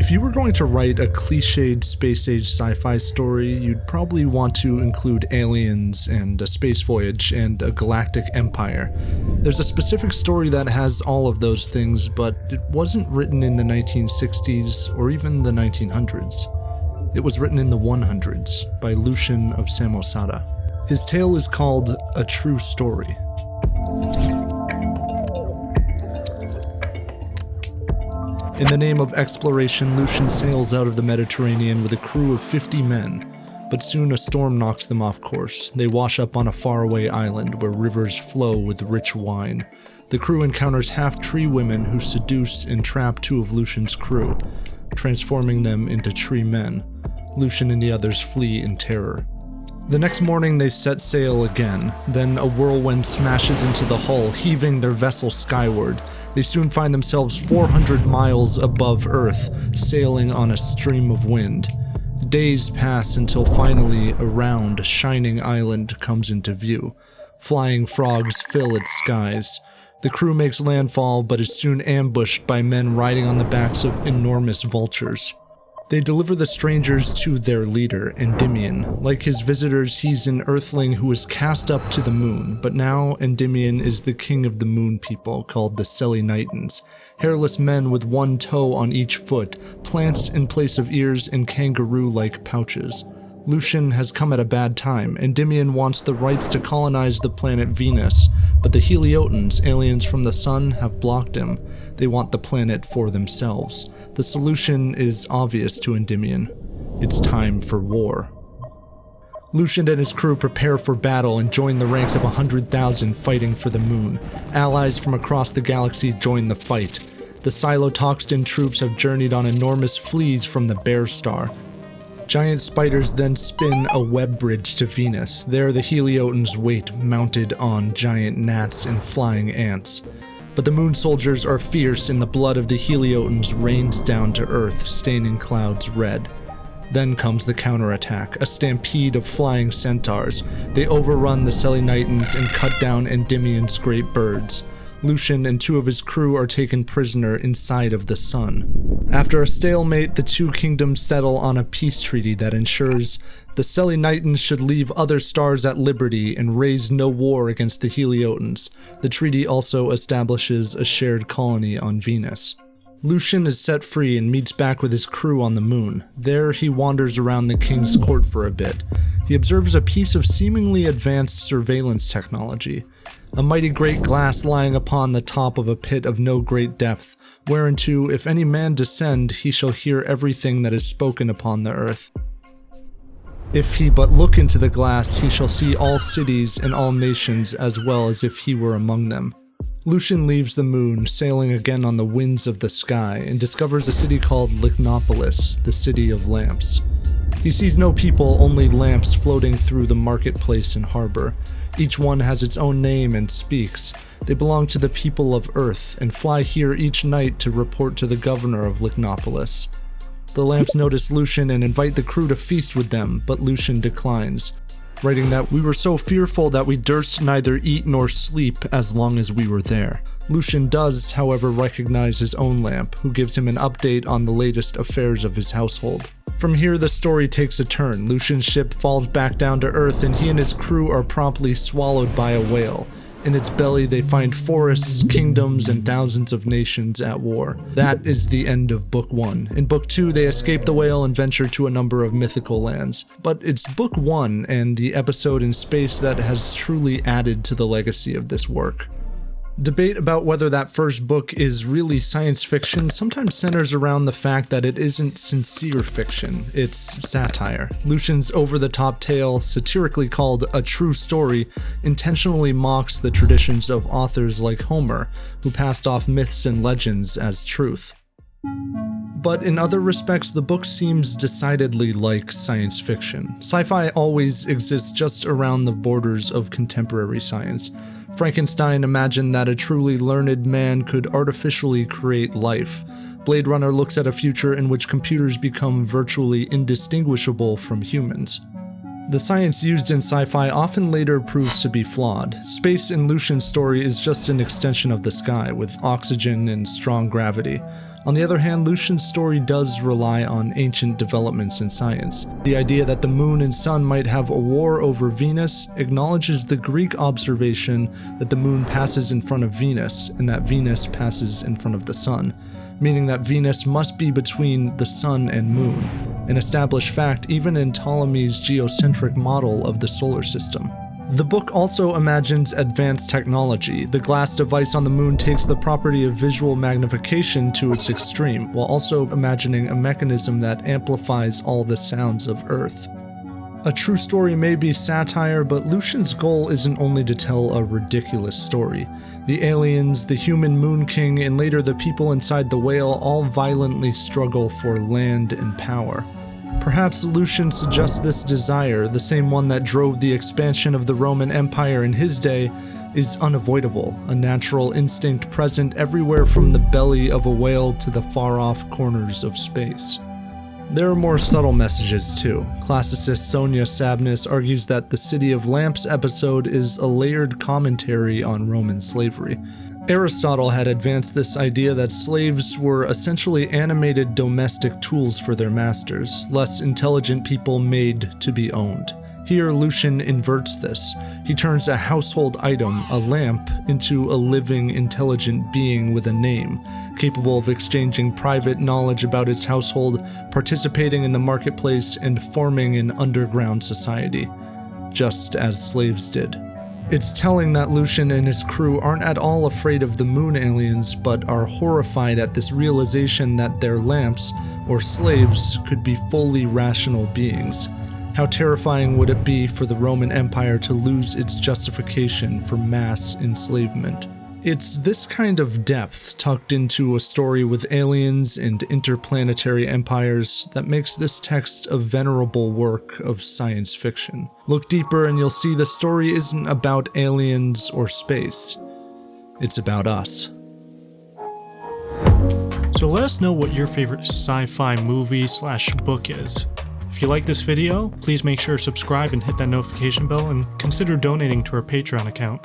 If you were going to write a cliched space-age sci-fi story, you'd probably want to include aliens and a space voyage and a galactic empire. There's a specific story that has all of those things, but it wasn't written in the 1960s or even the 1900s. It was written in the 100s by Lucian of Samosata. His tale is called A True Story. In the name of exploration, Lucian sails out of the Mediterranean with a crew of 50 men, but soon a storm knocks them off course. They wash up on a faraway island where rivers flow with rich wine. The crew encounters half-tree women who seduce and trap two of Lucian's crew, transforming them into tree men. Lucian and the others flee in terror. The next morning they set sail again. Then a whirlwind smashes into the hull, heaving their vessel skyward. They soon find themselves 400 miles above Earth, sailing on a stream of wind. Days pass until finally a round, shining island comes into view. Flying frogs fill its skies. The crew makes landfall but is soon ambushed by men riding on the backs of enormous vultures. They deliver the strangers to their leader, Endymion. Like his visitors, he's an earthling who was cast up to the moon, but now Endymion is the king of the moon people, called the Selenitans, hairless men with one toe on each foot, plants in place of ears, and kangaroo-like pouches. Lucian has come at a bad time. Endymion wants the rights to colonize the planet Venus, but the Heliotans, aliens from the sun, have blocked him. They want the planet for themselves. The solution is obvious to Endymion. It's time for war. Lucian and his crew prepare for battle and join the ranks of 100,000 fighting for the moon. Allies from across the galaxy join the fight. The Silotoxtan troops have journeyed on enormous fleas from the Bear Star. Giant spiders then spin a web bridge to Venus. There the Heliotans wait, mounted on giant gnats and flying ants. But the moon soldiers are fierce and the blood of the Heliotans rains down to Earth, staining clouds red. Then comes the counterattack, a stampede of flying centaurs. They overrun the Selenitans and cut down Endymion's great birds. Lucian and two of his crew are taken prisoner inside of the sun. After a stalemate, the two kingdoms settle on a peace treaty that ensures the Selenitans should leave other stars at liberty and raise no war against the Heliotans. The treaty also establishes a shared colony on Venus. Lucian is set free and meets back with his crew on the moon. There he wanders around the king's court for a bit. He observes a piece of seemingly advanced surveillance technology. A mighty great glass lying upon the top of a pit of no great depth, whereunto if any man descend, he shall hear everything that is spoken upon the earth. If he but look into the glass, he shall see all cities and all nations as well as if he were among them. Lucian leaves the moon, sailing again on the winds of the sky, and discovers a city called Lycnopolis, the city of lamps. He sees no people, only lamps floating through the marketplace and harbor. Each one has its own name and speaks. They belong to the people of Earth, and fly here each night to report to the governor of Lycnopolis. The lamps notice Lucian and invite the crew to feast with them, but Lucian declines, writing that we were so fearful that we durst neither eat nor sleep as long as we were there. Lucian does, however, recognize his own lamp, who gives him an update on the latest affairs of his household. From here, the story takes a turn. Lucian's ship falls back down to Earth, and he and his crew are promptly swallowed by a whale. In its belly, they find forests, kingdoms, and thousands of nations at war. That is the end of Book 1. In Book 2, they escape the whale and venture to a number of mythical lands. But it's Book 1 and the episode in space that has truly added to the legacy of this work. Debate about whether that first book is really science fiction sometimes centers around the fact that it isn't sincere fiction, it's satire. Lucian's over-the-top tale, satirically called A True Story, intentionally mocks the traditions of authors like Homer, who passed off myths and legends as truth. But in other respects, the book seems decidedly like science fiction. Sci-fi always exists just around the borders of contemporary science. Frankenstein imagined that a truly learned man could artificially create life. Blade Runner looks at a future in which computers become virtually indistinguishable from humans. The science used in sci-fi often later proves to be flawed. Space in Lucian's story is just an extension of the sky, with oxygen and strong gravity. On the other hand, Lucian's story does rely on ancient developments in science. The idea that the moon and sun might have a war over Venus acknowledges the Greek observation that the moon passes in front of Venus and that Venus passes in front of the sun, meaning that Venus must be between the sun and moon, an established fact even in Ptolemy's geocentric model of the solar system. The book also imagines advanced technology. The glass device on the moon takes the property of visual magnification to its extreme, while also imagining a mechanism that amplifies all the sounds of Earth. A true story may be satire, but Lucian's goal isn't only to tell a ridiculous story. The aliens, the human moon king, and later the people inside the whale all violently struggle for land and power. Perhaps Lucian suggests this desire, the same one that drove the expansion of the Roman Empire in his day, is unavoidable, a natural instinct present everywhere from the belly of a whale to the far-off corners of space. There are more subtle messages too. Classicist Sonia Sabnis argues that the City of Lamps episode is a layered commentary on Roman slavery. Aristotle had advanced this idea that slaves were essentially animated domestic tools for their masters, less intelligent people made to be owned. Here, Lucian inverts this. He turns a household item, a lamp, into a living, intelligent being with a name, capable of exchanging private knowledge about its household, participating in the marketplace, and forming an underground society, just as slaves did. It's telling that Lucian and his crew aren't at all afraid of the moon aliens, but are horrified at this realization that their lamps, or slaves, could be fully rational beings. How terrifying would it be for the Roman Empire to lose its justification for mass enslavement? It's this kind of depth tucked into a story with aliens and interplanetary empires that makes this text a venerable work of science fiction. Look deeper and you'll see the story isn't about aliens or space. It's about us. So let us know what your favorite sci-fi movie/book is. If you like this video, please make sure to subscribe and hit that notification bell, and consider donating to our Patreon account.